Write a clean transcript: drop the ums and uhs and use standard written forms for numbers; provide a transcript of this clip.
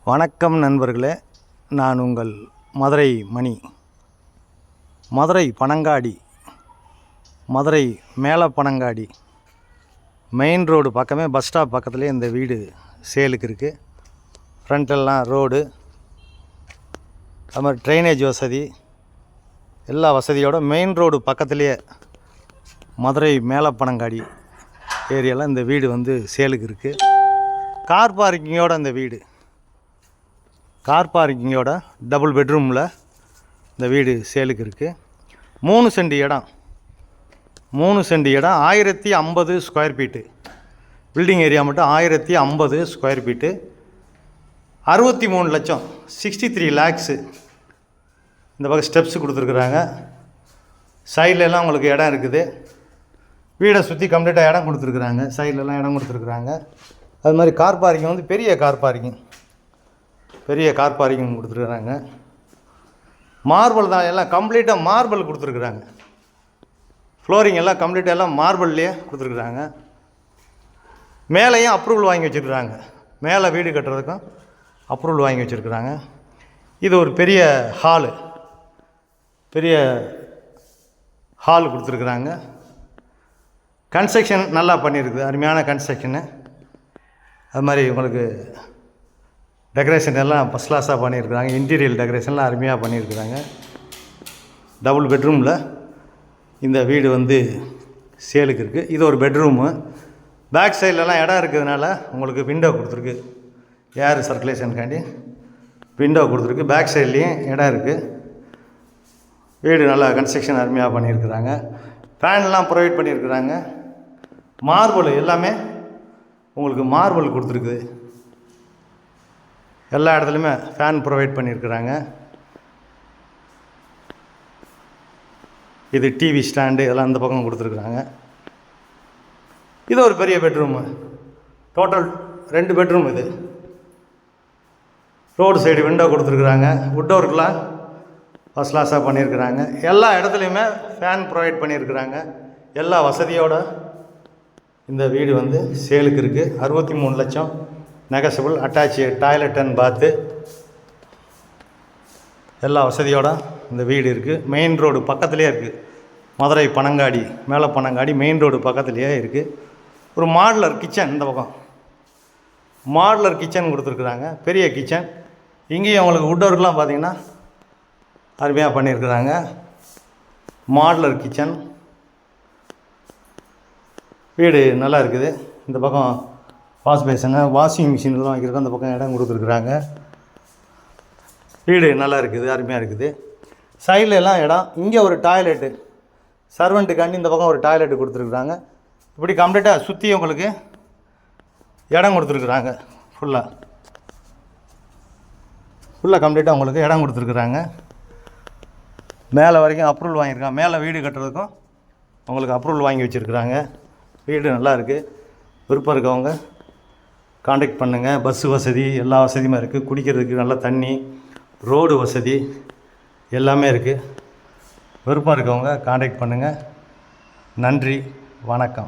வணக்கம் நண்பர்களே, நான் உங்கள் மதுரை மணி. மதுரை பனங்காடி, மதுரை மேலே பனங்காடி மெயின் ரோடு பக்கமே, பஸ் ஸ்டாப் பக்கத்துலேயே இந்த வீடு சேலுக்கு இருக்குது. ஃப்ரண்ட்டெல்லாம் ரோடு, அது மாதிரி ட்ரைனேஜ் வசதி, எல்லா வசதியோட மெயின் ரோடு பக்கத்துலேயே மதுரை மேலே பனங்காடி ஏரியாவில் இந்த வீடு வந்து சேலுக்கு இருக்குது. கார் பார்க்கிங்கோட இந்த வீடு, கார் பார்க்கிங்கோட டபுள் பெட்ரூமில் இந்த வீடு சேலுக்கு இருக்குது. 3 சென்ட் இடம், 3 சென்ட் இடம், 1050 ஸ்கொயர் ஃபீட்டு. பில்டிங் ஏரியா மட்டும் 1050 ஸ்கொயர் ஃபீட்டு. 63 லட்சம், 63 லேக்ஸு. இந்த பக்கம் ஸ்டெப்ஸு கொடுத்துருக்குறாங்க. சைட்லலாம் உங்களுக்கு இடம் இருக்குது. வீடை சுற்றி கம்ப்ளீட்டாக இடம் கொடுத்துருக்குறாங்க. சைட்லலாம் இடம் கொடுத்துருக்குறாங்க. அது மாதிரி கார் பார்க்கிங் வந்து பெரிய கார் பார்க்கிங், பெரிய கார் பார்க்கிங் கொடுத்துருக்குறாங்க. மார்பிள் தான், எல்லாம் கம்ப்ளீட்டாக மார்பிள் கொடுத்துருக்குறாங்க. ஃப்ளோரிங் எல்லாம் கம்ப்ளீட்டாக எல்லாம் மார்பிள்லேயே கொடுத்துருக்குறாங்க. மேலேயும் அப்ரூவல் வாங்கி வச்சுருக்குறாங்க. மேலே வீடு கட்டுறதுக்கும் அப்ரூவல் வாங்கி வச்சுருக்குறாங்க. இது ஒரு பெரிய ஹாலு, பெரிய ஹால் கொடுத்துருக்குறாங்க. கன்ஸ்ட்ரக்ஷன் நல்லா பண்ணியிருக்குது, அருமையான கன்ஸ்ட்ரக்ஷனு. அது மாதிரி உங்களுக்கு டெக்கரேஷன் எல்லாம் ஃபஸ்ட் கிளாஸாக பண்ணியிருக்கிறாங்க. இன்டீரியல் டெக்கரேஷன்லாம் அருமையாக பண்ணியிருக்கிறாங்க. டபுள் பெட்ரூமில் இந்த வீடு வந்து சேலுக்கு இருக்குது. இது ஒரு பெட்ரூமு. பேக் சைட்லலாம் இடம் இருக்கிறதுனால உங்களுக்கு விண்டோ கொடுத்துருக்கு, ஏர் சர்க்குலேஷனுக்காண்டி விண்டோ கொடுத்துருக்கு. பேக் சைட்லேயும் இடம் இருக்குது. வீடு நல்லா கன்ஸ்ட்ரக்ஷன் அருமையாக பண்ணியிருக்கிறாங்க. ஃபேன்லாம் ப்ரொவைட் பண்ணியிருக்கிறாங்க. மார்பிள் எல்லாமே உங்களுக்கு மார்பிள் கொடுத்துருக்குது. எல்லா இடத்துலையுமே ஃபேன் ப்ரொவைட் பண்ணியிருக்கிறாங்க. இது டிவி ஸ்டாண்டு எல்லாம் அந்த பக்கம் கொடுத்துருக்குறாங்க. இது ஒரு பெரிய பெட்ரூமு. Total 2 bedroom. இது ரோடு சைடு விண்டோ கொடுத்துருக்குறாங்க. வுட் ஒர்க்லாம் ஃபஸ்ட் கிளாஸாக பண்ணியிருக்கிறாங்க. எல்லா இடத்துலையுமே ஃபேன் ப்ரொவைட் பண்ணியிருக்கிறாங்க. எல்லா வசதியோட இந்த வீடு வந்து சேலுக்கு இருக்குது. 63 லட்சம் நெகசபிள். அட்டாச்சு டாய்லெட் அண்ட் பாத்து, எல்லா வசதியோட இந்த வீடு இருக்குது. மெயின் ரோடு பக்கத்துலேயே இருக்குது. மதுரை பனங்காடி, மேலே பனங்காடி மெயின் ரோடு பக்கத்துலேயே இருக்குது. ஒரு மாடுலர் கிச்சன், இந்த பக்கம் மாடுலர் கிச்சன் கொடுத்துருக்குறாங்க. பெரிய கிச்சன். இங்கேயும் அவங்களுக்கு வுட் ஒர்க்லாம் பார்த்திங்கன்னா அருமையாக பண்ணியிருக்கிறாங்க. Modular kitchen. வீடு நல்லா இருக்குது. இந்த பக்கம் வாஷ் பேசனு, வாஷிங் மிஷின்லாம் வைக்கிறதுக்கு அந்த பக்கம் இடம் கொடுத்துருக்குறாங்க. வீடு நல்லா இருக்குது, அருமையாக இருக்குது. சைடில் எல்லாம் இடம். இங்கே ஒரு டாய்லெட்டு, சர்வெண்ட்டுக்காண்டி இந்த பக்கம் ஒரு டாய்லெட்டு கொடுத்துருக்குறாங்க. இப்படி கம்ப்ளீட்டாக சுற்றி உங்களுக்கு இடம் கொடுத்துருக்குறாங்க. ஃபுல்லாக கம்ப்ளீட்டாக உங்களுக்கு இடம் கொடுத்துருக்குறாங்க. மேலே வரைக்கும் அப்ரூவல் வாங்கியிருக்காங்க. மேலே வீடு கட்டுறதுக்கும் உங்களுக்கு அப்ரூவல் வாங்கி வச்சுருக்குறாங்க. வீடு நல்லா இருக்குது. விருப்பம் இருக்கவங்க காண்டாக்ட் பண்ணுங்கள். பஸ்ஸு வசதி எல்லா வசதியுமே இருக்குது. குடிக்கிறதுக்கு நல்ல தண்ணி, ரோடு வசதி எல்லாமே இருக்குது. விருப்பம் இருக்கவங்க காண்டாக்ட் பண்ணுங்கள். நன்றி, வணக்கம்.